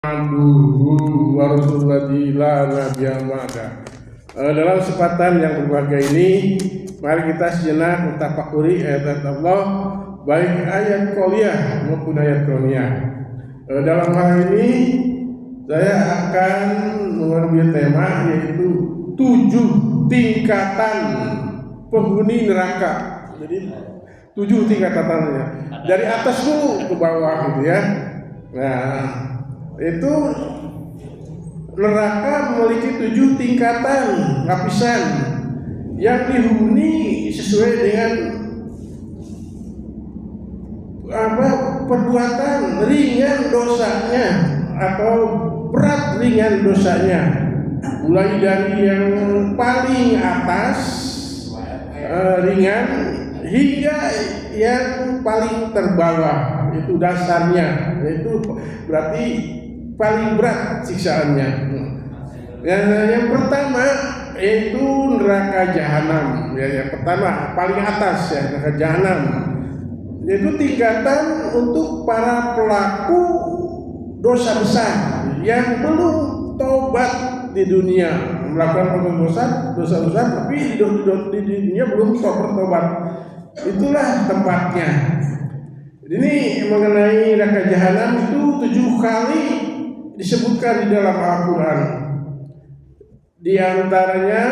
Abduhu wa rasulullahi la nabiyya ba'da. Dalam kesempatan yang berbahagia ini, mari kita sejenak mentafakuri ayat Allah, baik ayat qauliyah maupun ayat kauniyah. Dalam hal ini saya akan mengambil tema yaitu 7 tingkatan penghuni neraka. Jadi 7 tingkatannya. Dari atas dulu ke bawah gitu ya. Nah, itu neraka memiliki 7 tingkatan lapisan yang dihuni sesuai dengan perbuatan ringan dosanya atau berat ringan dosanya, mulai dari yang paling atas ringan hingga yang paling terbawah, itu dasarnya, yaitu berarti paling berat siksaannya. Yang pertama yaitu neraka jahanam. Yang pertama paling atas ya, neraka jahanam. Yaitu tingkatan untuk para pelaku dosa besar yang belum tobat di dunia, melakukan dosa besar tapi di dunia belum bertobat. Itulah tempatnya. Ini mengenai neraka jahanam itu 7 kali disebutkan di dalam Al-Quran. Di antaranya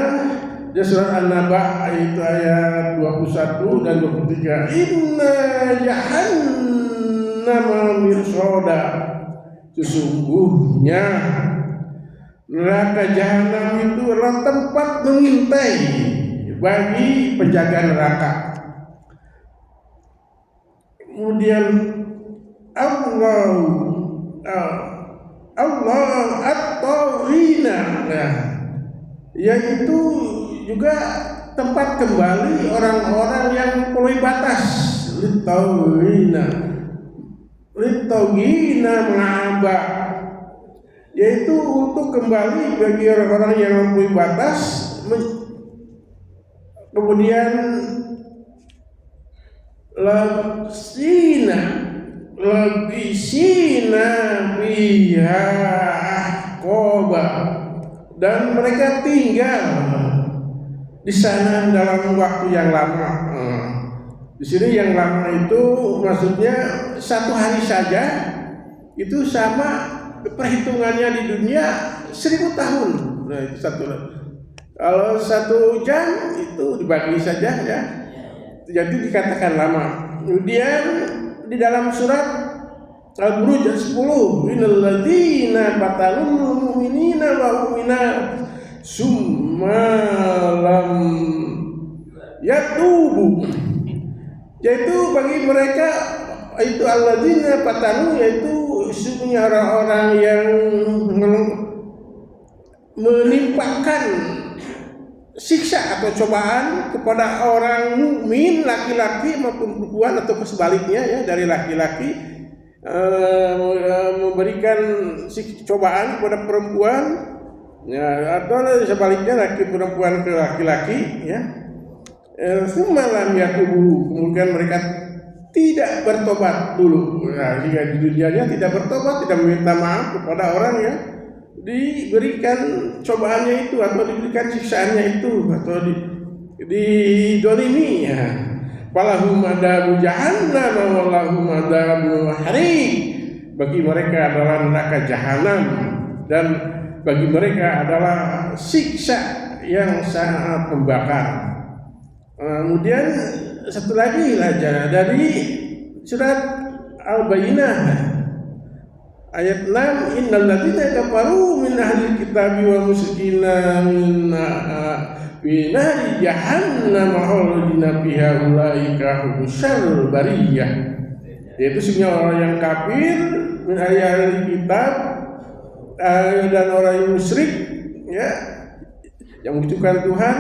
di surat An-Naba itu ayat 21 dan 23. Inna jahannama mirsada. Sesungguhnya neraka jahanam itu adalah tempat mengintai bagi penjaga neraka. Kemudian Allah at-tawina, yaitu juga tempat kembali orang-orang yang melampaui batas. Litawina mengaba, yaitu untuk kembali bagi orang-orang yang melampaui batas. Kemudian labisina biha ahqaba, dan mereka tinggal di sana dalam waktu yang lama. Di sini yang lama itu maksudnya 1 hari saja, itu sama perhitungannya di dunia 1000 tahun. Nah, itu satu. Kalau 1 jam itu dibagi saja ya, jadi dikatakan lama. Kemudian di dalam surat Al-Buruj 10, innal ladzina qatalul mu'minina wa mu'minat summa lam yatubu, yaitu bagi mereka itu alladzina qatalu, yaitu sesungguhnya orang-orang yang menimpakan siksa atau cobaan kepada orang mukmin laki-laki maupun perempuan, atau sebaliknya ya, dari laki-laki memberikan cobaan kepada perempuan ya, atau sebaliknya perempuan ke laki-laki ya. Semalam yatubu, kemudian mereka tidak bertobat dulu. Nah, jika di dunianya tidak bertobat, tidak meminta maaf kepada orang yang diberikan cobaannya itu, atau diberikan siksaannya itu, atau didolimi ya. Falahum adabu jahannam wa lahum adabu harik, bagi mereka adalah neraka jahanam dan bagi mereka adalah siksa yang sangat membakar. Kemudian satu lagi aja dari surat Al-Bayyinah ayat 6, innal ladzina kafaru min ahli kitabi wal musyrikina fi nari jahannam khalidina fiha ulaika hum syarrul bariyah, yaitu sebenarnya orang yang kafir min ahli kitab dan orang yang musyrik ya, yang mengucapkan Tuhan,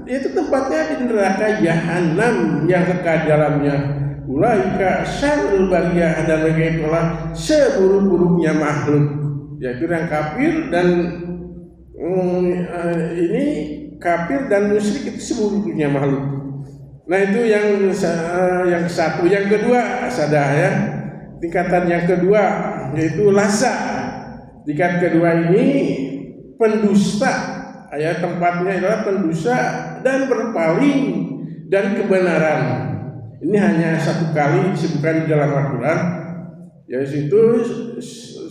itu tempatnya di neraka jahanam yang kekal dalamnya. Ulaika syarrul bariyah, dan mereka itulah seburuk-buruknya makhluk, yaitu yang kafir dan ini kafir dan musyrik itu seburuknya makhluk. Nah, itu yang satu. Yang kedua sadah ya, tingkatan yang kedua yaitu lasa. Tingkat kedua ini pendusta, ya tempatnya adalah pendusta dan berpaling dari kebenaran. Ini hanya satu kali disebutkan di dalam Al-Quran, yaitu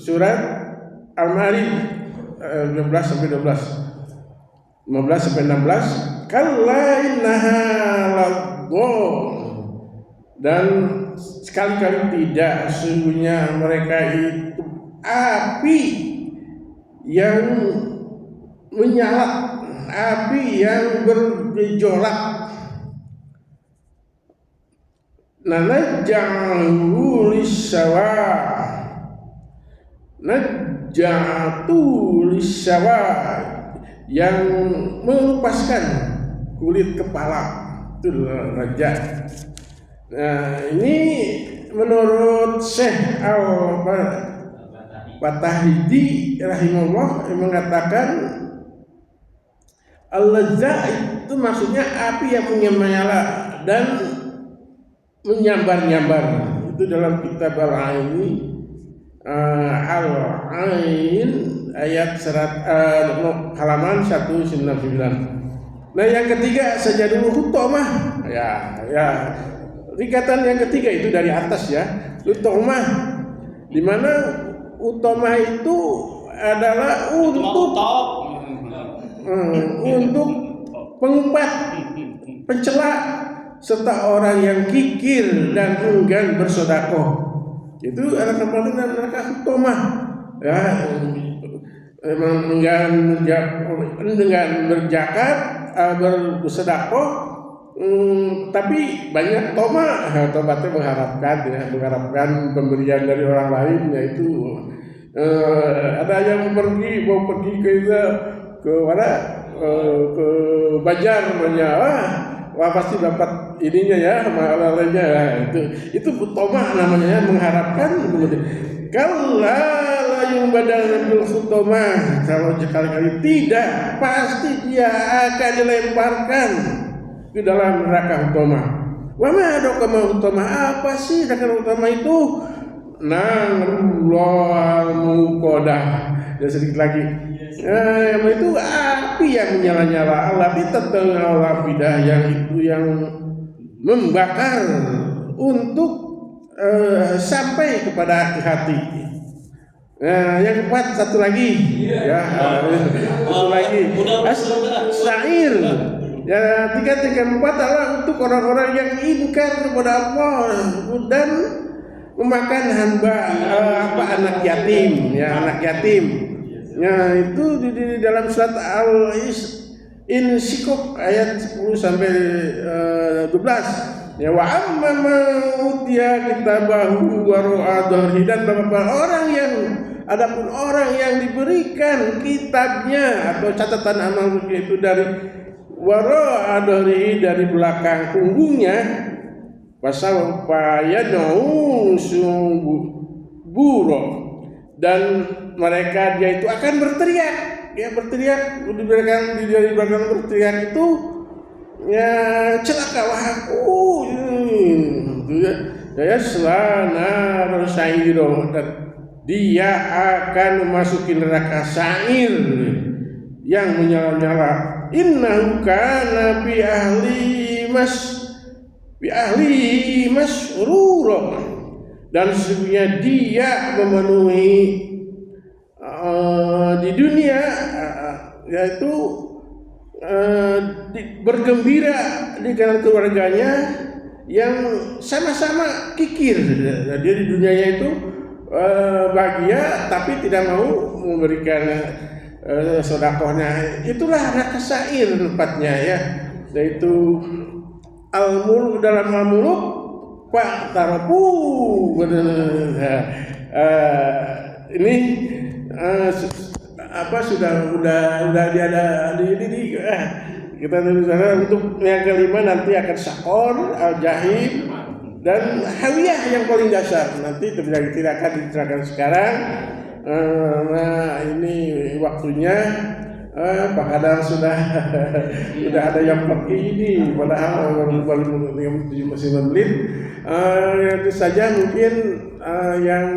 surat Al-Ma'arij 15 sampai 12, 15 sampai 16. Kalla innaha ladhdallun, dan sekali-kali tidak, sesungguhnya mereka itu api yang menyala, api yang bergejolak. Najja'u lis-sawa, najja'tu lis-sawa, yang melupaskan kulit kepala, itu raja. Nah, ini menurut Syekh Al-Fatahidi rahimahullah yang mengatakan al-lazza itu maksudnya api yang menyala dan menyambar-nyambar. Itu dalam kitab Al-Ain, Al-Ain ayat halaman 199. Nah, yang ketiga sajadul hutamah. Ya. Tingkatan yang ketiga itu dari atas ya. Hutamah, di mana utamah itu adalah untuk pengumpat, pencela, serta orang yang kikir dan enggan bersedekah. Itu adalah kembali dan mereka hutamah, ya, enggan berzakat, bersedekah, tapi banyak tobatnya mengharapkan pemberian dari orang lain, yaitu ada yang mau pergi ke Banjar, wah pasti dapat ininya ya, malalanya ya. Itu hutamah namanya, mengharapkan. Kalau la yumbadal bil hutamah, kalau sekali-kali tidak, pasti dia akan dilemparkan ke dalam neraka hutamah. Wa ma adraka ma hutamah, apa sih neraka hutamah itu? Narul muqadah. Dan sedikit lagi, itu api yang menyala-nyala, api tetangga bidah, yang itu yang membakar untuk sampai kepada hati. Nah, yang keempat satu lagi, satu lagi, sa'ir. Ya, tingkat keempat adalah untuk orang-orang yang ingkar kepada Allah dan memakan anak yatim, anak yatim. Nah, itu di dalam surat Al-Insyiqaq ayat 10 sampai 12. Ya, wa amma man utiya kitabahu wara'a dhahrihi, dan adapun orang yang diberikan kitabnya atau catatan amalnya itu dari wara'a dhahrihi, dari belakang punggungnya, fasawfa yad'u subura, dan mereka dia itu akan berteriak, diberikan dari belakang berteriak itu, ya celakalah aku, ya selana sa'ir, dan dia akan memasuki neraka sa'ir yang menyala-nyala. Innahu kana bi ahli masrura, dan sesungguhnya dia memenuhi di dunia, yaitu bergembira dengan keluarganya yang sama-sama kikir. Dia di dunianya itu bahagia, tapi tidak mau memberikan sedekahnya. Itulah neraka sa'ir tempatnya ya, yaitu al-mulk, dalam al-mulk Pak Tarapu. Ini sudah ada di kita untuk yang kelima nanti akan sakor, al-jahim, dan hawiyah yang paling dasar. Nanti tidak akan diterangkan sekarang. Nah, ini waktunya. Pak Kadang sudah ada yang pergi ini, padahal baru 7 menit. Itu saja mungkin yang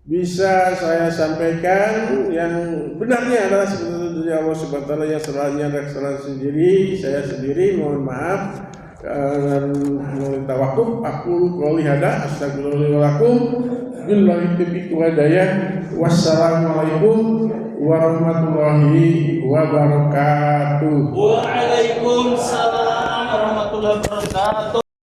bisa saya sampaikan. Yang benarnya adalah sebenarnya dari Allah Subhanahu wa taala, yang salahnya adalah kesalahan sendiri, saya sendiri, mohon maaf. Dan meminta waktu aku qouli hada astagfirullah wa lakum billahi taufiq wa hidayah. Wassalamualaikum warahmatullahi wabarakatuh. Waalaikumsalam warahmatullahi wabarakatuh.